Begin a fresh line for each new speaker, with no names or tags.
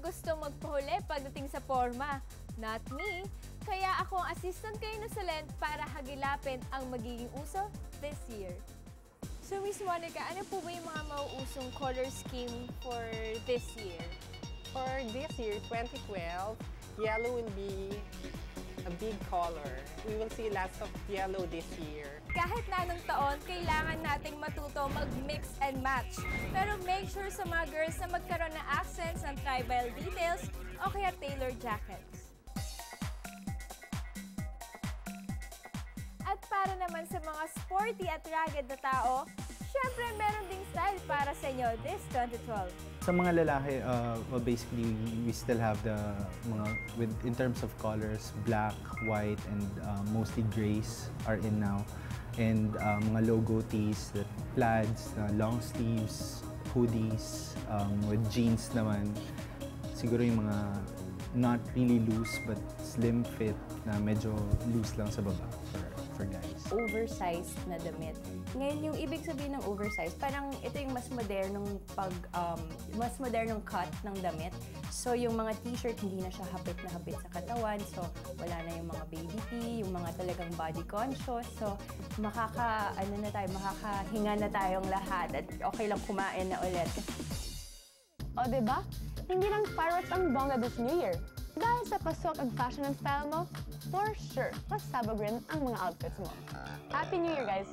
gusto magpahuli pagdating sa forma. Not me. Kaya ako ang assistant kay Nusalent para hagilapin ang magiging uso this year. So, Miss Monica, ano po ba yung mga mauusong color scheme for this year?
For this year, 2012, yellow will be a big color. We will see lots of yellow this year.
Kahit na anong taon, kailangan nating matuto mag-mix and match. Pero make sure sa mga girls na magkaroon ng accents ng tribal details o kaya tailored jackets. At para naman sa mga sporty at rugged na tao, syempre meron ding style para sa inyo this 2012.
Sa mga lalaki, well, basically, we still have the in terms of colors, black, white, and mostly grays are in now. And mga logo tees, plaids, long sleeves, hoodies, with jeans naman. Siguro yung mga not really loose but slim fit na medyo loose lang sa baba for guys.
Oversized na damit. Ngayon, yung ibig sabihin ng oversized, parang ito yung mas modernong cut ng damit. So, yung mga t-shirt, hindi na siya hapit na hapit sa katawan. So, wala na yung mga baby tee, yung mga talagang body conscious. So, makakahinga na tayong lahat at okay lang kumain na ulit.
O, diba? Hindi lang fireworks ang bongga this New Year. Dahil sa pasok ang fashion and style mo, for sure, pasabog rin ang mga outfits mo. Happy New Year, guys!